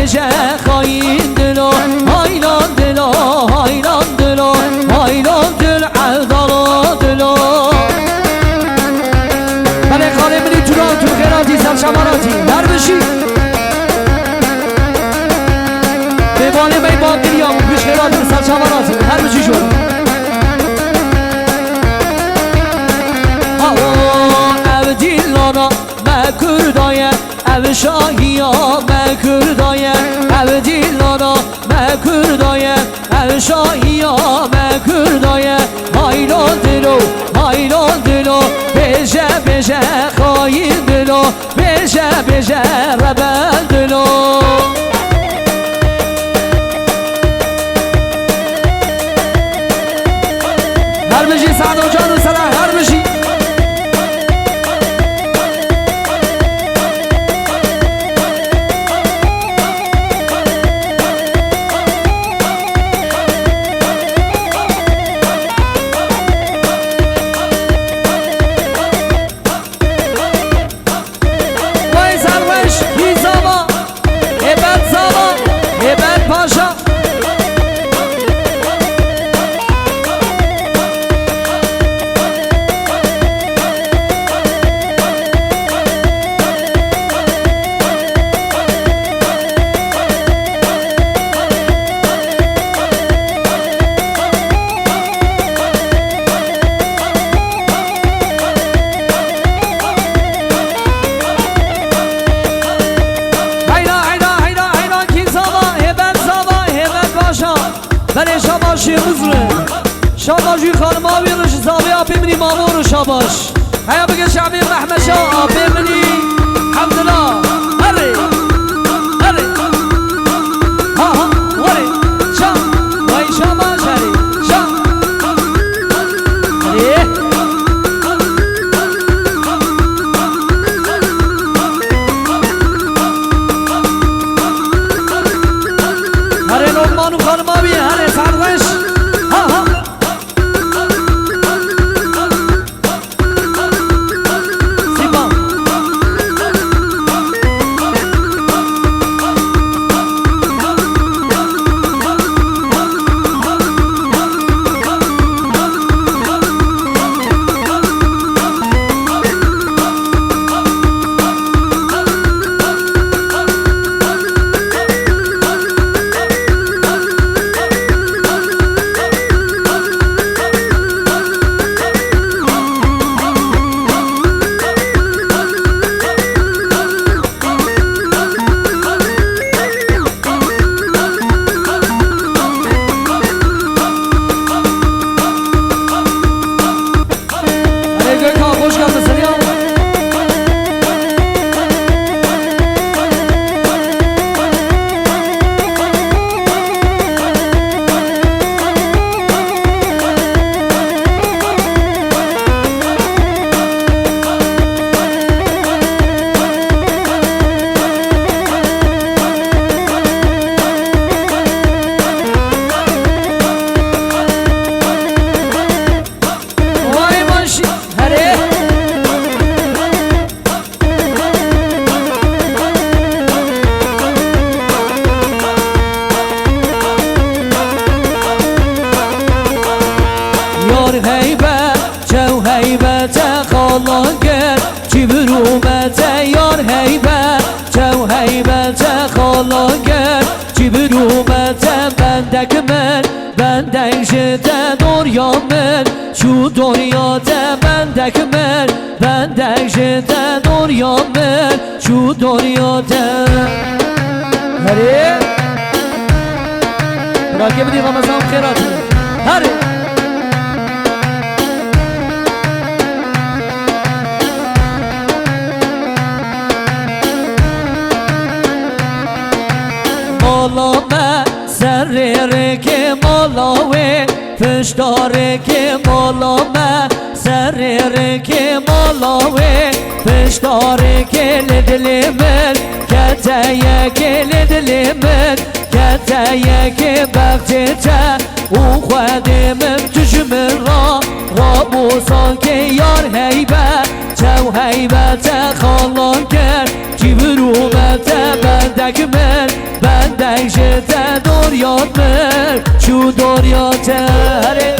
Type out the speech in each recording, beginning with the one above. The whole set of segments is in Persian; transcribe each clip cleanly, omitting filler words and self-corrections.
بشه خاین دلو هایلان دلو هایلان دلو هایلان دل عدالو دلو بله خانه منی تو خیراتی سرشماراتی در بشی ببانه بی باقی یا پیش خیراتی سرشماراتی در بشی شد او دیلانا مکردایه او شاهیا مکردایه او دیلانا مکردایه او شاهیا مکردایه هایلان دلو هایلان دلو بشه بشه خاین دلو بشه بشه ربل دلو هر بشی سعد و جان و سلام هر بشی بله شاباشی مزره شاباشی خانم آبی روش زابی آبی منی مامور و شاباش هیا بگه شعبی رحمه شا آبی منی حمدالله هره هره ها ها وره شا وای شاباش هره شا هره نومانو خانم آبی هره سرغش ها ها سیما بندک من بندک شده دنیا من شو دنیا ده بندک من بندک شده دنیا من شو دنیا ده هره راکه بدی رمضان خیرات هره مالامه سره که مالاوه پشتاره که مالامه سره که مالاوه پشتاره که لدل من کتایه که لدل من کتایه که بختته او خودمم چشم را بوسان که یار هیبت تو هیبت خالان کرد کی برومت بندک من تکشت دوریات مر چو دوریات هره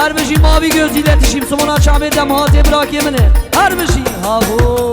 هر بشی ما بی gözüyle dişim somona çabedem hati bırak yemini her bişi ha bu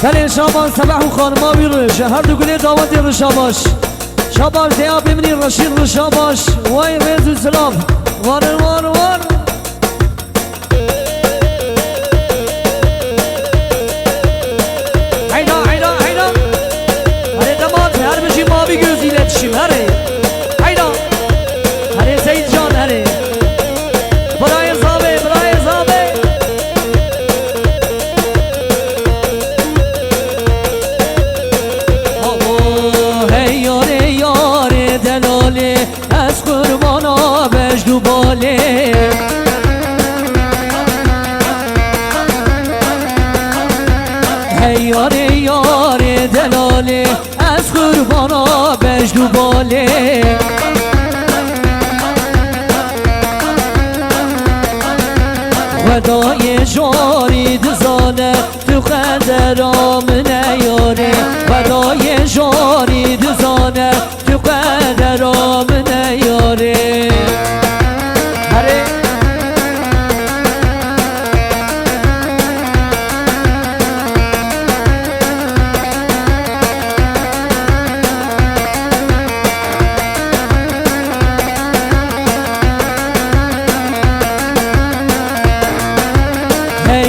بله شابان سبح و خانما بیرش هر دو گلی دعوت رشاباش شاباش دیا بمینی رشید رشاباش وای رزو سلام وار وار وار hayda hayda hayda hadi damat her bir şey mavi göz iletişim hadi hayda hadi Seyit Can hadi buraya zabe buraya zabe hey yare yare delale az kurbana bejdu bale hey yare yare delale az kurbana bejdu bale ودای جاری دزانه تو قدرام نیاره ودای جاری دزانه تو قدرام نیاره هره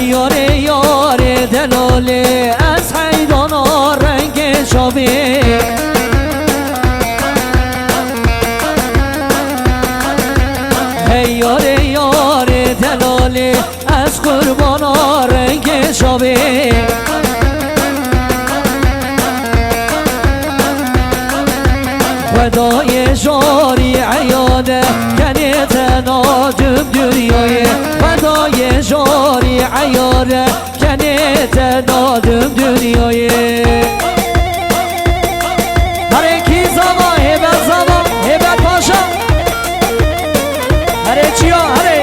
یاره یاره دلاله از حیدانا رنگ شابه هی یاره یاره دلاله از قربانا رنگ شابه ودای جاری عیاده کنی تناجم دنیای ودای جاری عیاده کنی تناجم دنیای هره کی زبا هبت زبا هبت پاشا هره چیا هره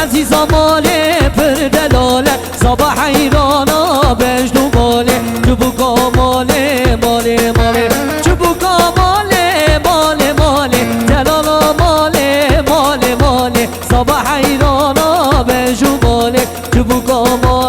عزیزا ماله پر دلاله صبح حیرانا بجدو باله چبوکا ماله ماله ماله چبوکا ماله ماله ماله دلالا ماله ماله ماله صبح حیرانا بجدو باله چبوکا ماله